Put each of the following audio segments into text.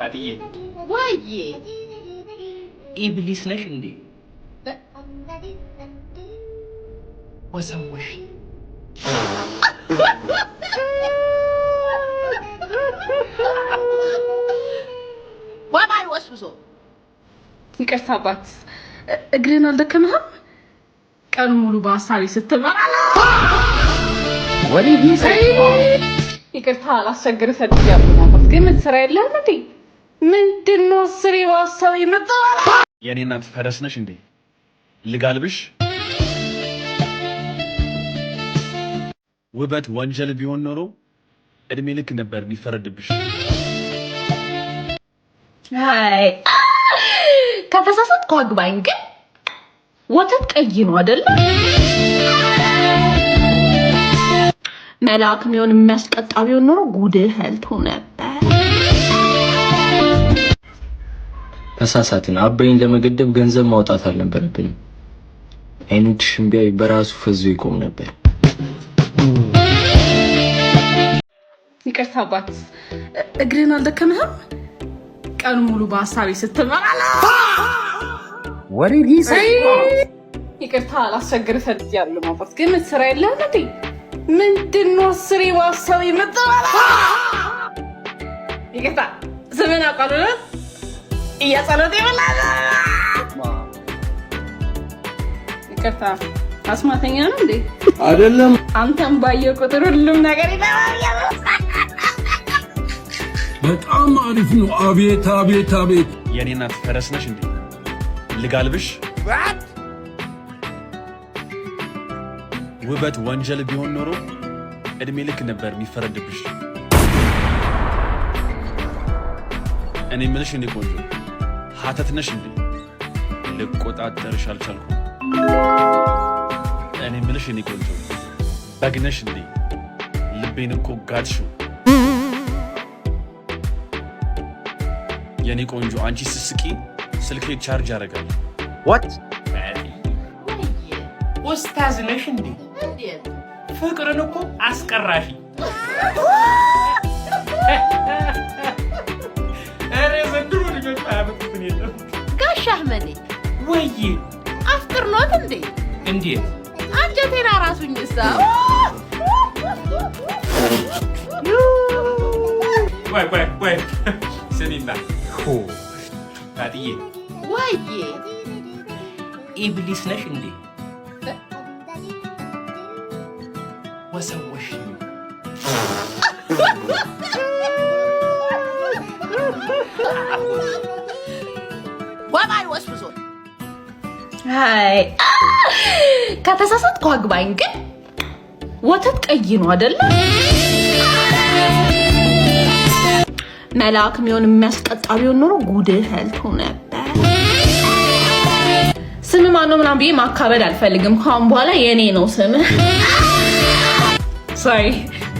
ታዲዬ ወይዬ ኢብሊስ ነሽ እንዴ? ወሰወሽ ወማን ወስብሶ ይቅርታ አባት፣ እግሬን አልደከመህም? ቀኑ ሙሉ በሀሳቤ ስትመራ ወዲህ ይቅርታ አላስቸግር ሰጥቻለሁ ማለት ግን ምትሰራ የለህም እንዴ? ምንድነው ስሪ በሀሳቤ የምትመራ? የኔ እናት ፈረስ ነሽ እንዴ? ልጋልብሽ? ውበት ወንጀል ቢሆን ኖሮ እድሜ ልክ ነበር የሚፈረድብሽ። አይ ከተሳሳትኩ አግባኝ፣ ግን ወተት ቀይ ነው አይደል? መልአክ የሚሆን የሚያስቀጣ ቢሆን ኖሮ ጉድህ ፈልቶ ነበር። ተሳሳትን። አበይን ለመገደብ ገንዘብ ማውጣት አልነበረብንም። አይኖችሽን ቢያይ በራሱ ፈዞ ይቆም ነበር። ይቅርታ አባት፣ እግሬን አልደከመህም? ቀኑ ሙሉ በሀሳቤ ስትመራ ወዲህ ይቅርታ አላስቸግር ሰጥቻለሁ ማለት ግን ምትሰራ የለህም እንዴ? ምንድነው ስሪ በሀሳቤ የምትመራ? ይቅርታ ስምን አውቃለሁ እያጸሎት ይበላል። ይቅርታ አስማተኛ ነው እንዴ? አይደለም። አንተም ባየው ቁጥር ሁሉም ነገር ይበላል። በጣም አሪፍ ነው። አቤት አቤት አቤት። የኔ እናት ፈረስ ነሽ እንዴ? ልጋልብሽ? ውበት ወንጀል ቢሆን ኖሮ እድሜ ልክ ነበር የሚፈረድብሽ። እኔ ምልሽ እንዴ ቆንጆ ሀተት ነሽ እንዴ? ልቆጣጠርሽ አልቻልኩም። እኔ ምልሽ እንዴ ቆንጆ በግ ነሽ እንዴ? ልቤን እኮ ጋድሽው። የኔ ቆንጆ አንቺ ስስቂ ስልኬ ቻርጅ ያደርጋል። ዋት ኡስታዝ ነሽ እንዴ? ፍቅርን እኮ አስቀራሽ። አረ ዘንድሮ ልጆች አያመጡትን የለም። ጋሽ አህመዴ ወይዬ አፍጥር ኖት እንዴ? እንዴት አንጀቴን አራሱኝሳ። ወይ ስሚማ ታዲዬ ወይዬ ኢብሊስ ነሽ እንዴ? ወሰወሽ ወማን ወስብሶ አይ ከተሳሳትኩ አግባኝ፣ ግን ወተት ቀይ ነው አይደል? መልአክ የሚሆን የሚያስቀጣ ቢሆን ኖሮ ጉድህ ፈልቶ ነበር። ስም ማነው ምናምን ብዬ ማካበድ አልፈልግም። ካሁን በኋላ የኔ ነው ስምህ። ሶሪ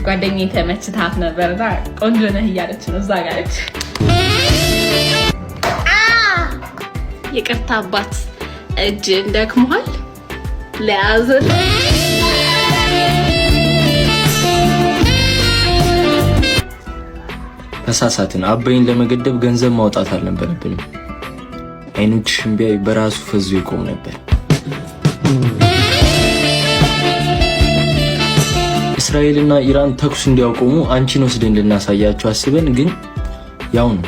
ጓደኛዬ ተመችታት ነበርና ቆንጆ ነህ እያለች ነው እዛ ጋር። ይቅርታ አባት፣ እጅ እንደክሟል ለያዝ። ተሳሳትን። አበይን ለመገደብ ገንዘብ ማውጣት አልነበረብንም። አይኖችሽን ቢያይ በራሱ ፈዞ ይቆም ነበር። እስራኤልና ኢራን ተኩስ እንዲያቆሙ አንቺን ወስደን ልናሳያቸው አስበን፣ ግን ያው ነው።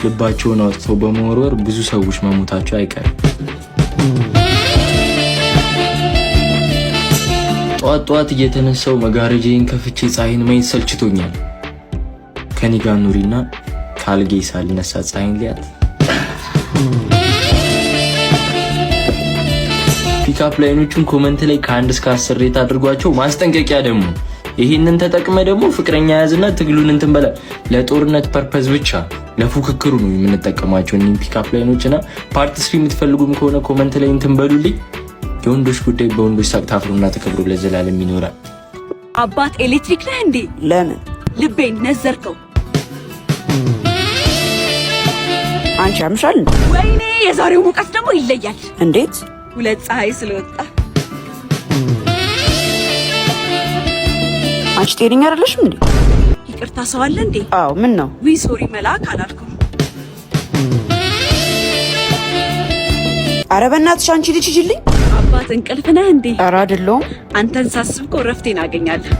ልባቸውን አውጥተው በመወርወር ብዙ ሰዎች መሞታቸው አይቀርም። ጠዋት ጠዋት እየተነሳው መጋረጃዬን ከፍቼ ፀሐይን ማየት ሰልችቶኛል። ከኔ ጋር ኑሪና ካልጌ ሳልነሳ ፀሐይን ሊያት። ፒክአፕ ላይኖቹን ኮመንት ላይ ከ1 እስከ 10 ሬት አድርጓቸው። ማስጠንቀቂያ ደግሞ ይሄንን ተጠቅመ ደግሞ ፍቅረኛ ያዝና ትግሉን እንትን በላ። ለጦርነት ፐርፐዝ ብቻ ለፉክክሩ ነው የምንጠቀማቸው እኒን ፒክአፕ ላይኖችና ፓርት 3 የምትፈልጉም ከሆነ ኮመንት ላይ እንትን በሉልኝ። የወንዶች ጉዳይ በወንዶች ሳቅ ታፍሩና ተከብሮ ለዘላለም ይኖራል። አባት ኤሌክትሪክ ነህ እንዴ? ለምን ልቤን ነዘርከው? አንቺ አምሻል። ወይኔ የዛሬው ሙቀት ደግሞ ይለያል። እንዴት? ሁለት ፀሐይ ስለወጣ። አንቺ ጤነኛ አይደለሽም እንዴ? ይቅርታ ሰው አለ እንዴ? አዎ ምን ነው? ዊ ሶሪ መልአክ አላልኩም። ኧረ በእናትሽ አንቺ ልጅ ሂጂልኝ። አባት እንቅልፍ ነህ እንዴ? ኧረ አይደለሁም። አንተን ሳስብ እኮ እረፍቴን አገኛለሁ።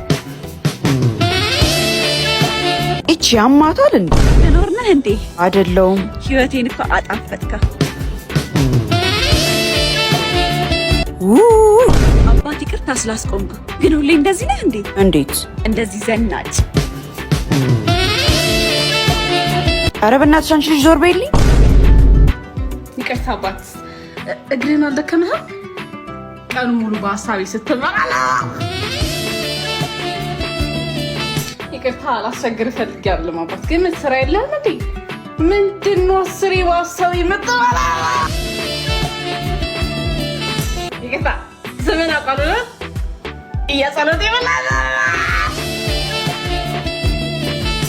እቺ ያማታል እንዴ? ትኖር ነህ እንዴ? አይደለሁም። ህይወቴን እኮ አጣፈጥካ። አባት ይቅርታ ስላስቆምኩ። ግን ሁሌ እንደዚህ ነህ እንዴ? እንዴት? እንደዚህ ዘናጭ። ኧረ በእናትሽ አንቺ ልጅ ዞር በይልኝ። ይቅርታ አባት፣ እግርህን አልደከምህም? ቀኑ ሙሉ በሀሳቤ ስትመራ። ይቅርታ ላስቸግር ፈልጌያለሁ አባት፣ ግን ስራ የለህም እንዴ? ምንድን ነው አስሬ በሀሳቤ የምትመራ? ይቅርታ ስምን አውቃለሁ። እያጸሎት ይበላል።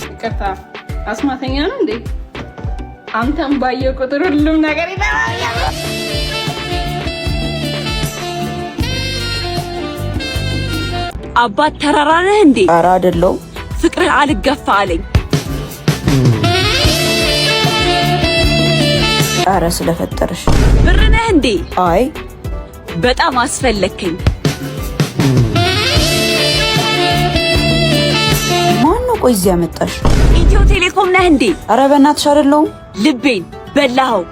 ይቅርታ አስማተኛ ነው እንዴ? አንተም ባየው ቁጥር ሁሉም ነገር ይበላል። አባት ተራራ ነህ እንዴ? ኧረ አይደለሁም። ፍቅርህ አልገፋ አለኝ። ኧረ ስለፈጠረሽ። ብር ነህ እንዴ? አይ በጣም አስፈለከኝ። ማነው ቆይ እዚህ ያመጣሽ? ኢትዮ ቴሌኮም ነህ እንዴ? ኧረ በእናትሽ አይደለሁም። ልቤን በላኸው።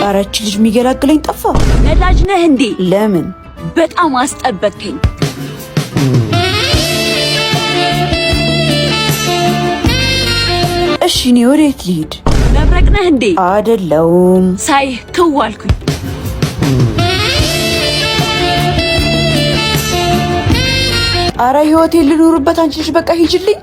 ኧረ እቺ ልጅ የሚገላግለኝ ጠፋ። ነዳጅ ነህ እንዴ? ለምን? በጣም አስጠበከኝ። እሺ እኔ ወዴት ልሂድ? መብረቅ ነህ እንዴ? አይደለሁም። ሳይህ ክው አልኩኝ። ኧረ ህይወቴን ልኑርበት። አንቺ ልጅ በቃ ሂጂልኝ።